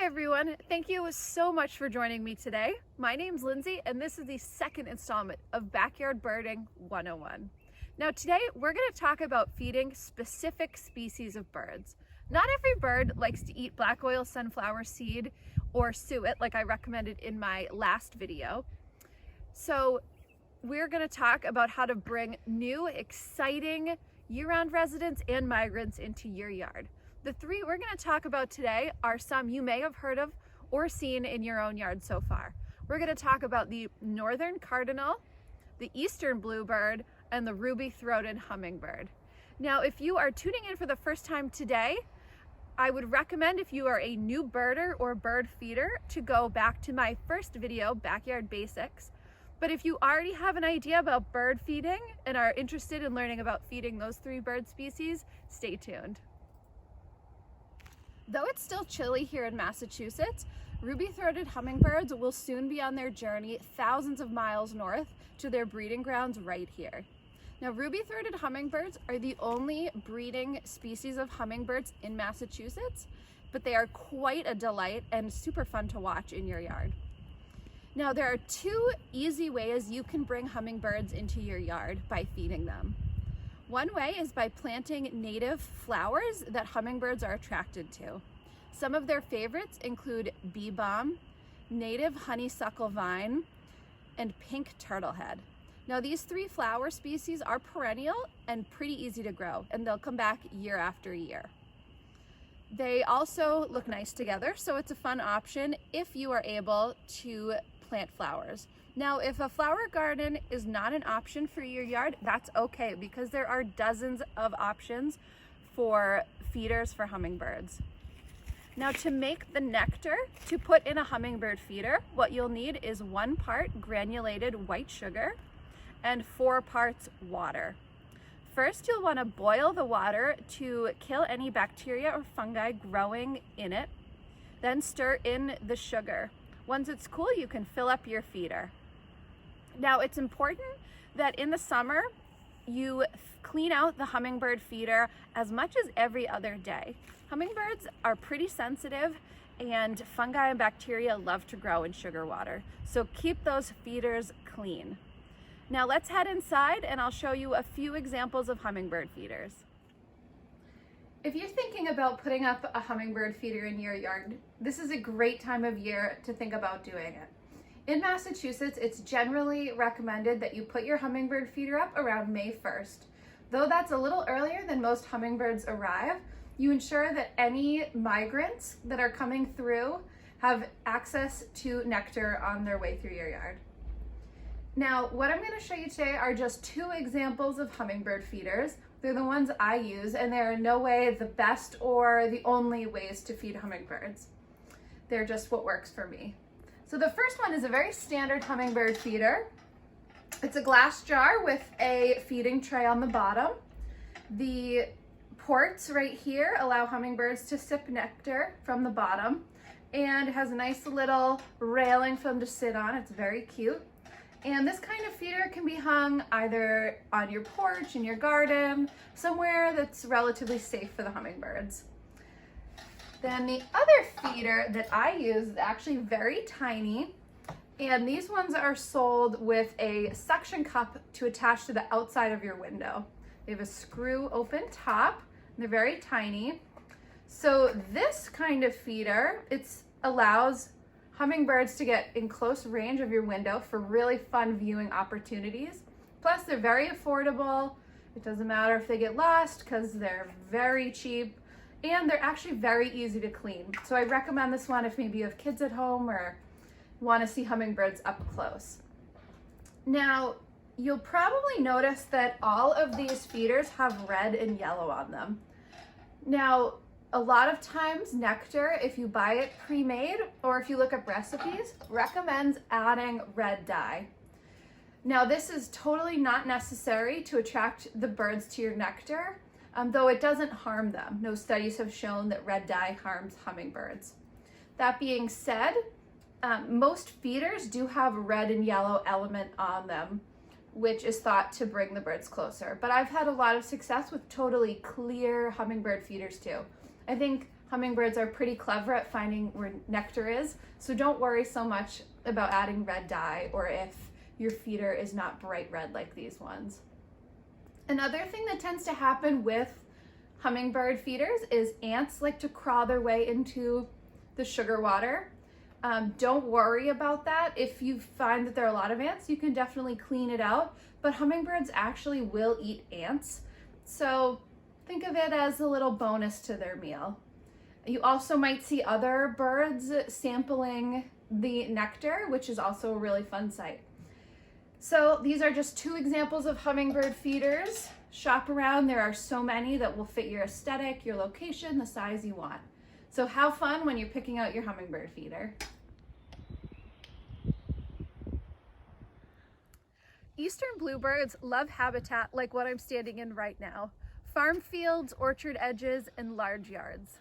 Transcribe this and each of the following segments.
Hi everyone, thank you so much for joining me today. My name's Lindsay and this is the second installment of Backyard Birding 101. Now today we're going to talk about feeding specific species of birds. Not every bird likes to eat black oil sunflower seed or suet like I recommended in my last video. So we're going to talk about how to bring new, exciting year-round residents and migrants into your yard. The three we're going to talk about today are some you may have heard of or seen in your own yard so far. We're going to talk about the northern cardinal, the eastern bluebird, and the ruby-throated hummingbird. Now, if you are tuning in for the first time today, I would recommend, if you are a new birder or bird feeder, to go back to my first video, Backyard Basics. But if you already have an idea about bird feeding and are interested in learning about feeding those three bird species, stay tuned. Though it's still chilly here in Massachusetts, ruby-throated hummingbirds will soon be on their journey thousands of miles north to their breeding grounds right here. Now, ruby-throated hummingbirds are the only breeding species of hummingbirds in Massachusetts, but they are quite a delight and super fun to watch in your yard. Now, there are two easy ways you can bring hummingbirds into your yard by feeding them. One way is by planting native flowers that hummingbirds are attracted to. Some of their favorites include bee balm, native honeysuckle vine, and pink turtlehead. Now, these three flower species are perennial and pretty easy to grow, and they'll come back year after year. They also look nice together, so it's a fun option if you are able to plant flowers. Now, if a flower garden is not an option for your yard, that's okay, because there are dozens of options for feeders for hummingbirds. Now, to make the nectar to put in a hummingbird feeder, what you'll need is 1 part granulated white sugar and 4 parts water. First, you'll want to boil the water to kill any bacteria or fungi growing in it. Then stir in the sugar. Once it's cool, you can fill up your feeder. Now, it's important that in the summer, you clean out the hummingbird feeder as much as every other day. Hummingbirds are pretty sensitive, and fungi and bacteria love to grow in sugar water. So keep those feeders clean. Now let's head inside and I'll show you a few examples of hummingbird feeders. If you're thinking about putting up a hummingbird feeder in your yard, this is a great time of year to think about doing it. In Massachusetts, it's generally recommended that you put your hummingbird feeder up around May 1st. Though that's a little earlier than most hummingbirds arrive, you ensure that any migrants that are coming through have access to nectar on their way through your yard. Now, what I'm going to show you today are just 2 examples of hummingbird feeders. They're the ones I use, and they're in no way the best or the only ways to feed hummingbirds. They're just what works for me. So the first one is a very standard hummingbird feeder. It's a glass jar with a feeding tray on the bottom. The ports right here allow hummingbirds to sip nectar from the bottom, and it has a nice little railing for them to sit on. It's very cute. And this kind of feeder can be hung either on your porch, in your garden, somewhere that's relatively safe for the hummingbirds. Then the other feeder that I use is actually very tiny, and these ones are sold with a suction cup to attach to the outside of your window. They have a screw open top, and they're very tiny. So this kind of feeder, it allows hummingbirds to get in close range of your window for really fun viewing opportunities. Plus, they're very affordable. It doesn't matter if they get lost because they're very cheap, and they're actually very easy to clean. So I recommend this one if maybe you have kids at home or want to see hummingbirds up close. Now, you'll probably notice that all of these feeders have red and yellow on them. Now, a lot of times nectar, if you buy it pre-made or if you look up recipes, recommends adding red dye. Now, this is totally not necessary to attract the birds to your nectar, though it doesn't harm them. No studies have shown that red dye harms hummingbirds. That being said, most feeders do have a red and yellow element on them, which is thought to bring the birds closer. But I've had a lot of success with totally clear hummingbird feeders too. I think Hummingbirds are pretty clever at finding where nectar is, so don't worry so much about adding red dye or if your feeder is not bright red like these ones. Another thing that tends to happen with hummingbird feeders is ants like to crawl their way into the sugar water. Don't worry about that. If you find that there are a lot of ants, you can definitely clean it out, but hummingbirds actually will eat ants. So think of it as a little bonus to their meal. You also might see other birds sampling the nectar, which is also a really fun sight. So these are just 2 examples of hummingbird feeders. Shop around, there are so many that will fit your aesthetic, your location, the size you want. So have fun when you're picking out your hummingbird feeder. Eastern bluebirds love habitat like what I'm standing in right now. Farm fields, orchard edges, and large yards.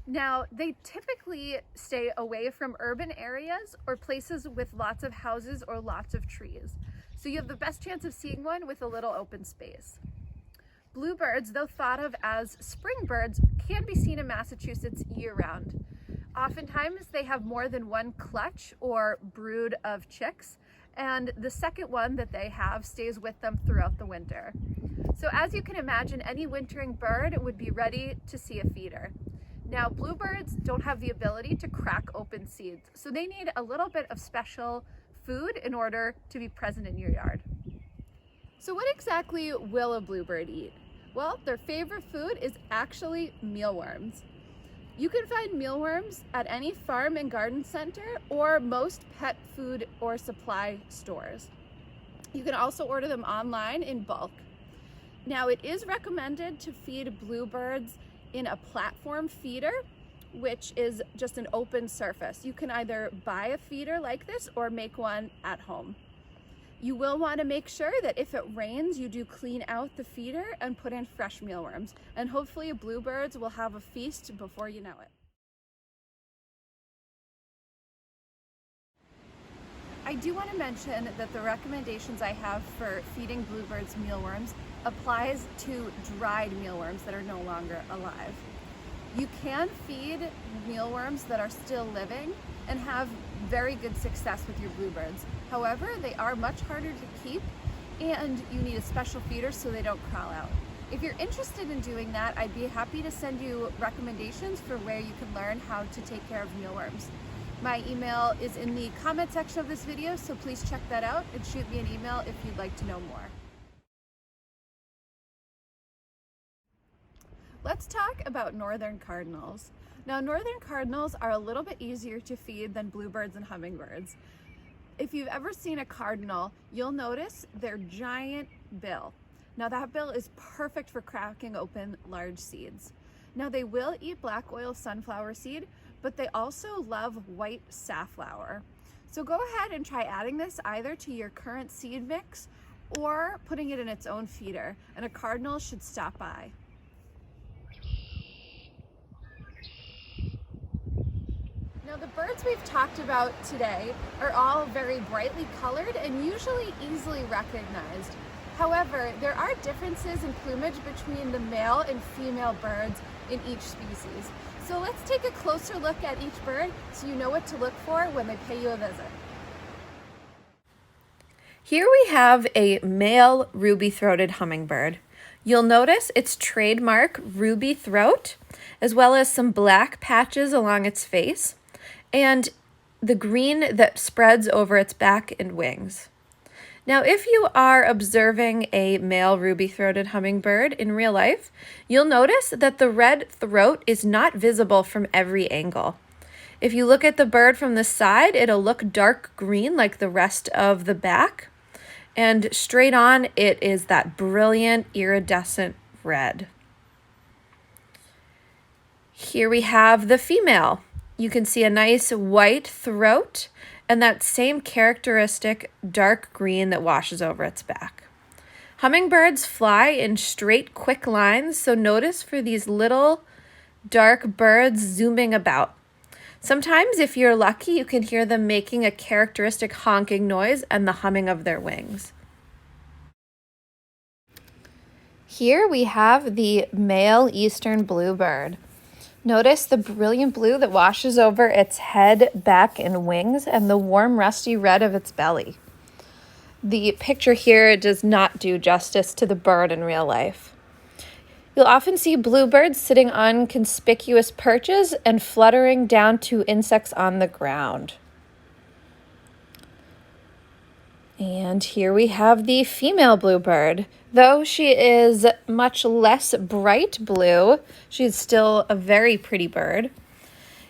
Now, they typically stay away from urban areas or places with lots of houses or lots of trees. So you have the best chance of seeing one with a little open space. Bluebirds, though thought of as spring birds, can be seen in Massachusetts year-round. Oftentimes, they have more than one clutch or brood of chicks, and the second one that they have stays with them throughout the winter. So as you can imagine, any wintering bird would be ready to see a feeder. Now, bluebirds don't have the ability to crack open seeds, so they need a little bit of special food in order to be present in your yard. So what exactly will a bluebird eat? Well, their favorite food is actually mealworms. You can find mealworms at any farm and garden center or most pet food or supply stores. You can also order them online in bulk. Now, it is recommended to feed bluebirds in a platform feeder, which is just an open surface. You can either buy a feeder like this or make one at home. You will want to make sure that if it rains, you do clean out the feeder and put in fresh mealworms. And hopefully bluebirds will have a feast before you know it. I do want to mention that the recommendations I have for feeding bluebirds mealworms applies to dried mealworms that are no longer alive. You can feed mealworms that are still living and have very good success with your bluebirds. However, they are much harder to keep and you need a special feeder so they don't crawl out. If you're interested in doing that, I'd be happy to send you recommendations for where you can learn how to take care of mealworms. My email is in the comment section of this video, so please check that out and shoot me an email if you'd like to know more. Let's talk about northern cardinals. Now, northern cardinals are a little bit easier to feed than bluebirds and hummingbirds. If you've ever seen a cardinal, you'll notice their giant bill. Now, that bill is perfect for cracking open large seeds. Now, they will eat black oil sunflower seed, but they also love white safflower. So go ahead and try adding this either to your current seed mix or putting it in its own feeder, and a cardinal should stop by. Now, the birds we've talked about today are all very brightly colored and usually easily recognized. However, there are differences in plumage between the male and female birds in each species. So let's take a closer look at each bird so you know what to look for when they pay you a visit. Here we have a male ruby-throated hummingbird. You'll notice its trademark ruby throat, as well as some black patches along its face, and the green that spreads over its back and wings. Now, if you are observing a male ruby-throated hummingbird in real life, you'll notice that the red throat is not visible from every angle. If you look at the bird from the side, it'll look dark green like the rest of the back, and straight on, it is that brilliant iridescent red. Here we have the female. You can see a nice white throat and that same characteristic dark green that washes over its back. Hummingbirds fly in straight, quick lines, so notice for these little dark birds zooming about. Sometimes, if you're lucky, you can hear them making a characteristic honking noise and the humming of their wings. Here we have the male eastern bluebird. Notice the brilliant blue that washes over its head, back, and wings, and the warm rusty red of its belly. The picture here does not do justice to the bird in real life. You'll often see bluebirds sitting on conspicuous perches and fluttering down to insects on the ground. And here we have the female bluebird. Though she is much less bright blue, she's still a very pretty bird.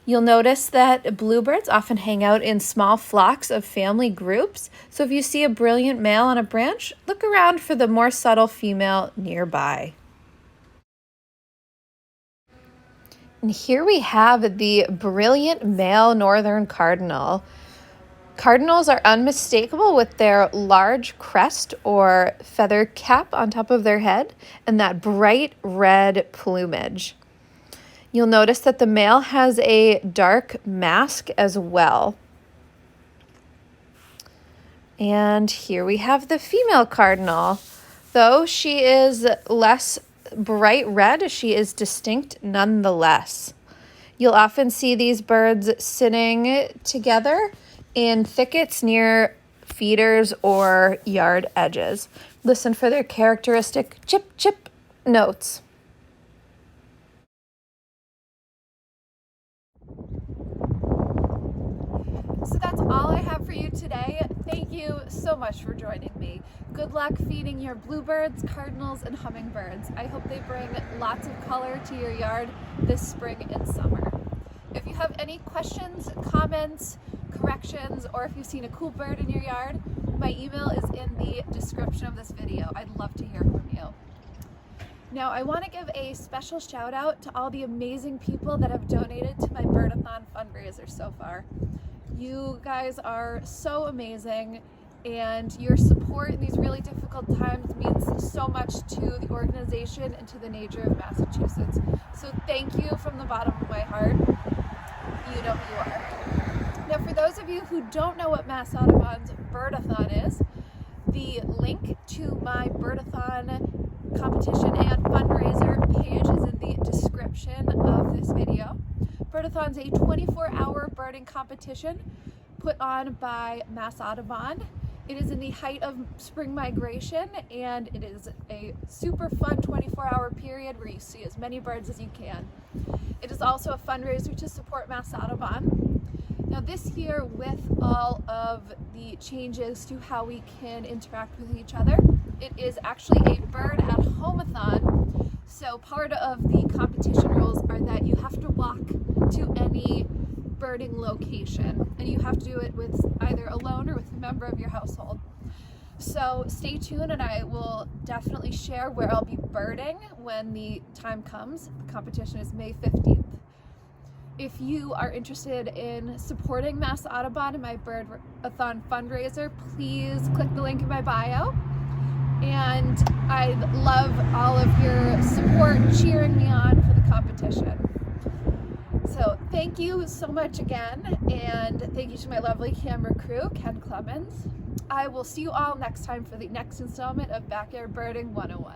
You'll notice that bluebirds often hang out in small flocks of family groups. So if you see a brilliant male on a branch, look around for the more subtle female nearby. And here we have the brilliant male northern cardinal. Cardinals are unmistakable with their large crest or feather cap on top of their head and that bright red plumage. You'll notice that the male has a dark mask as well. And here we have the female cardinal. Though she is less bright red, she is distinct nonetheless. You'll often see these birds sitting together in thickets near feeders or yard edges. Listen for their characteristic chip chip notes. So that's all I have for you today. Thank you so much for joining me. Good luck feeding your bluebirds, cardinals, and hummingbirds. I hope they bring lots of color to your yard this spring and summer. If you have any questions, comments, corrections, or if you've seen a cool bird in your yard, my email is in the description of this video. I'd love to hear from you. Now, I want to give a special shout out to all the amazing people that have donated to my Birdathon fundraiser so far. You guys are so amazing, and your support in these really difficult times means so much to the organization and to the nature of Massachusetts. So thank you from the bottom of my heart. You know who you are. Now, for those of you who don't know what Mass Audubon's Birdathon is, the link to my Birdathon competition and fundraiser page is in the description of this video. Birdathon's a 24-hour birding competition put on by Mass Audubon. It is in the height of spring migration, and it is a super fun 24-hour period where you see as many birds as you can. It is also a fundraiser to support Mass Audubon. Now this year, with all of the changes to how we can interact with each other, it is actually a bird at home-a-thon. So part of the competition rules are that you have to walk to any birding location, and you have to do it with either alone or with a member of your household. So stay tuned, and I will definitely share where I'll be birding when the time comes. The competition is May 15th. If you are interested in supporting Mass Audubon and my Birdathon fundraiser, please click the link in my bio. And I love all of your support cheering me on for the competition. So thank you so much again, and thank you to my lovely camera crew, Ken Clemens. I will see you all next time for the next installment of Backyard Birding 101.